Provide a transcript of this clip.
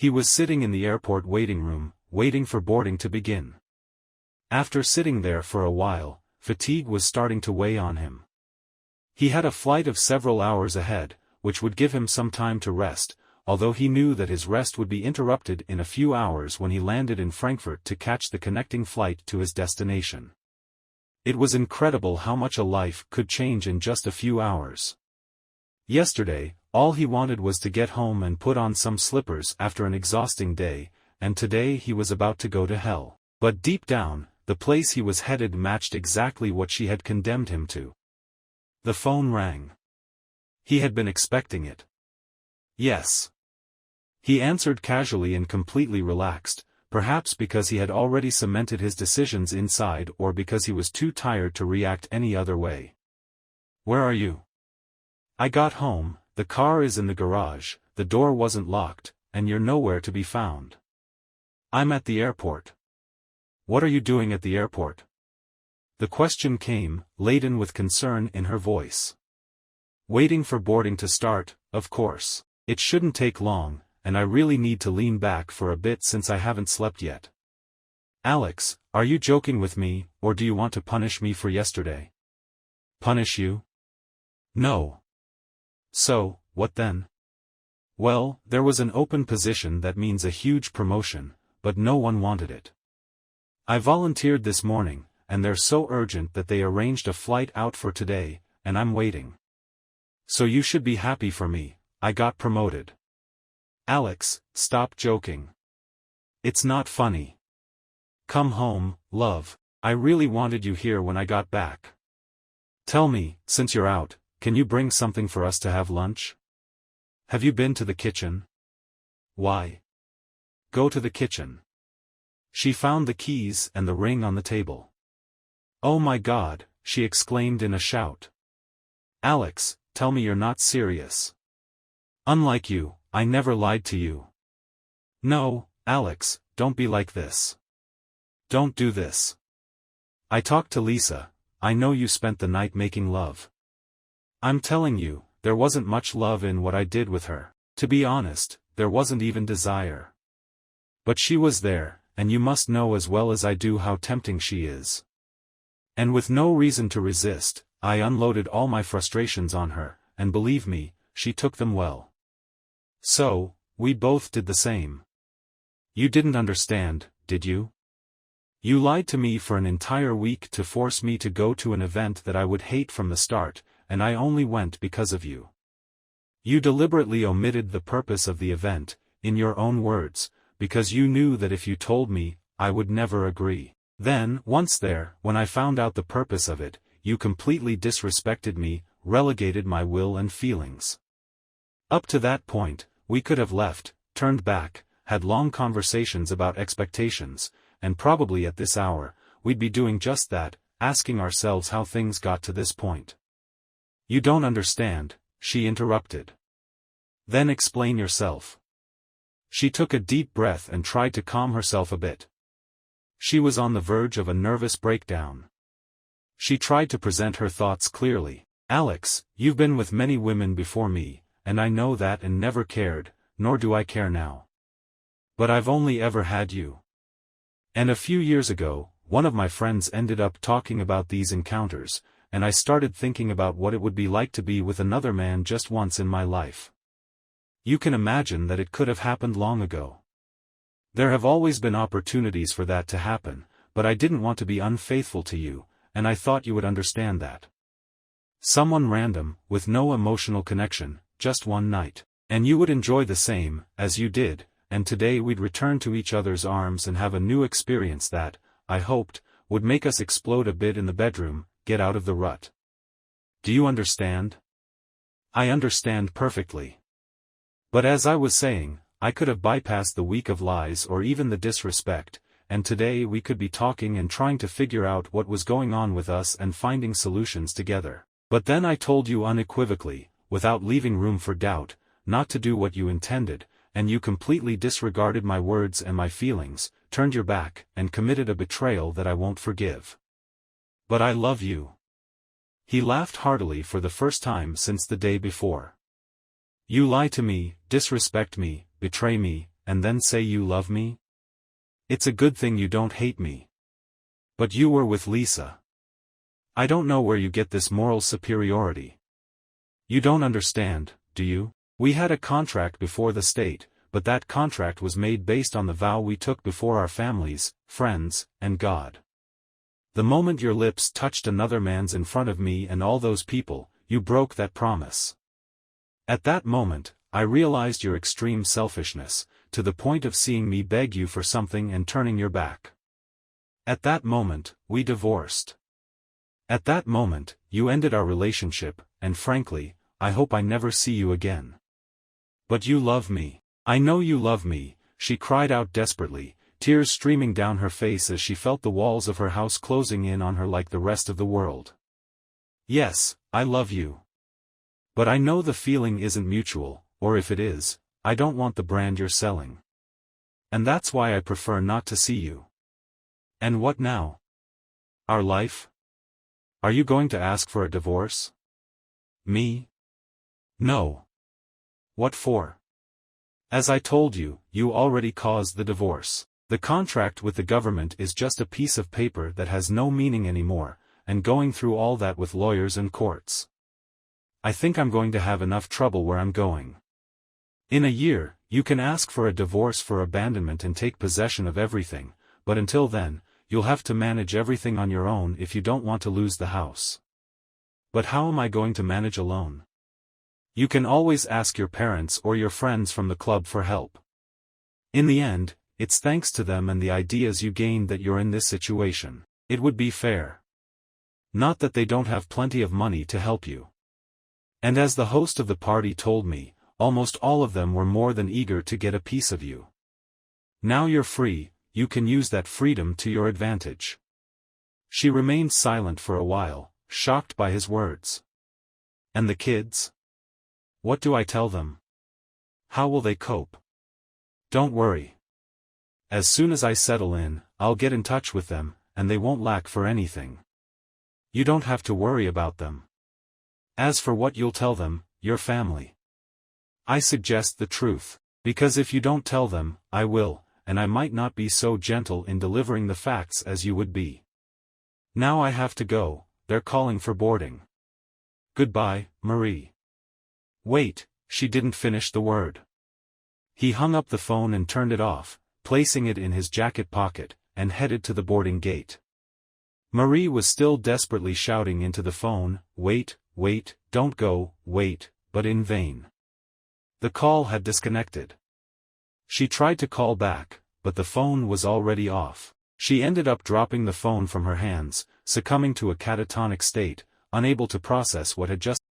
He was sitting in the airport waiting room, waiting for boarding to begin. After sitting there for a while, fatigue was starting to weigh on him. He had a flight of several hours ahead, which would give him some time to rest, although he knew that his rest would be interrupted in a few hours when he landed in Frankfurt to catch the connecting flight to his destination. It was incredible how much a life could change in just a few hours. Yesterday, all he wanted was to get home and put on some slippers after an exhausting day, and today he was about to go to hell. But deep down, the place he was headed matched exactly what she had condemned him to. The phone rang. He had been expecting it. Yes. He answered casually and completely relaxed, perhaps because he had already cemented his decisions inside or because he was too tired to react any other way. "Where are you?" "I got home, the car is in the garage, the door wasn't locked, and you're nowhere to be found." "I'm at the airport." "What are you doing at the airport?" The question came, laden with concern in her voice. "Waiting for boarding to start, of course. It shouldn't take long, and I really need to lean back for a bit since I haven't slept yet." "Alex, are you joking with me, or do you want to punish me for yesterday?" "Punish you?" "No." "So, what then?" "Well, there was an open position that means a huge promotion, but no one wanted it. I volunteered this morning, and they're so urgent that they arranged a flight out for today, and I'm waiting. So you should be happy for me, I got promoted." "Alex, stop joking. It's not funny. Come home, love, I really wanted you here when I got back. Tell me, since you're out, can you bring something for us to have lunch? Have you been to the kitchen?" "Why?" "Go to the kitchen." She found the keys and the ring on the table. "Oh my God," she exclaimed in a shout. "Alex, tell me you're not serious. Unlike you, I never lied to you." "No, Alex, don't be like this. Don't do this. I talked to Lisa, I know you spent the night making love. I'm telling you, there wasn't much love in what I did with her. To be honest, there wasn't even desire. But she was there, and you must know as well as I do how tempting she is." And with no reason to resist, I unloaded all my frustrations on her, and believe me, she took them well. So, we both did the same. You didn't understand, did you? You lied to me for an entire week to force me to go to an event that I would hate from the start, and I only went because of you. You deliberately omitted the purpose of the event, in your own words, because you knew that if you told me, I would never agree. Then, once there, when I found out the purpose of it, you completely disrespected me, relegated my will and feelings. Up to that point, we could have left, turned back, had long conversations about expectations, and probably at this hour, we'd be doing just that, asking ourselves how things got to this point. You don't understand, she interrupted. Then explain yourself. She took a deep breath and tried to calm herself a bit. She was on the verge of a nervous breakdown. She tried to present her thoughts clearly. Alex, you've been with many women before me, and I know that and never cared, nor do I care now. But I've only ever had you. And a few years ago, one of my friends ended up talking about these encounters, and I started thinking about what it would be like to be with another man just once in my life. You can imagine that it could have happened long ago. There have always been opportunities for that to happen, but I didn't want to be unfaithful to you, and I thought you would understand that. Someone random, with no emotional connection, just one night. And you would enjoy the same, as you did, and today we'd return to each other's arms and have a new experience that, I hoped, would make us explode a bit in the bedroom, get out of the rut. Do you understand? I understand perfectly. But as I was saying, I could have bypassed the week of lies or even the disrespect, and today we could be talking and trying to figure out what was going on with us and finding solutions together. But then I told you unequivocally, without leaving room for doubt, not to do what you intended, and you completely disregarded my words and my feelings, turned your back, and committed a betrayal that I won't forgive. But I love you. He laughed heartily for the first time since the day before. You lie to me, disrespect me, betray me, and then say you love me? It's a good thing you don't hate me. But you were with Lisa. I don't know where you get this moral superiority. You don't understand, do you? We had a contract before the state, but that contract was made based on the vow we took before our families, friends, and God. The moment your lips touched another man's in front of me and all those people, you broke that promise. At that moment, I realized your extreme selfishness, to the point of seeing me beg you for something and turning your back. At that moment, we divorced. At that moment, you ended our relationship, and frankly, I hope I never see you again. But you love me. I know you love me, she cried out desperately, tears streaming down her face as she felt the walls of her house closing in on her like the rest of the world. Yes, I love you. But I know the feeling isn't mutual, or if it is, I don't want the brand you're selling. And that's why I prefer not to see you. And what now? Our life? Are you going to ask for a divorce? Me? No. What for? As I told you, you already caused the divorce. The contract with the government is just a piece of paper that has no meaning anymore, and going through all that with lawyers and courts. I think I'm going to have enough trouble where I'm going. In a year, you can ask for a divorce for abandonment and take possession of everything, but until then, you'll have to manage everything on your own if you don't want to lose the house. But how am I going to manage alone? You can always ask your parents or your friends from the club for help. In the end, it's thanks to them and the ideas you gained that you're in this situation. It would be fair. Not that they don't have plenty of money to help you. And as the host of the party told me, almost all of them were more than eager to get a piece of you. Now you're free, you can use that freedom to your advantage. She remained silent for a while, shocked by his words. And the kids? What do I tell them? How will they cope? Don't worry. As soon as I settle in, I'll get in touch with them, and they won't lack for anything. You don't have to worry about them. As for what you'll tell them, your family. I suggest the truth, because if you don't tell them, I will, and I might not be so gentle in delivering the facts as you would be. Now I have to go, they're calling for boarding. Goodbye, Marie. Wait, she didn't finish the word. He hung up the phone and turned it off, placing it in his jacket pocket, and headed to the boarding gate. Marie was still desperately shouting into the phone, "Wait, wait, don't go, wait," but in vain. The call had disconnected. She tried to call back, but the phone was already off. She ended up dropping the phone from her hands, succumbing to a catatonic state, unable to process what had just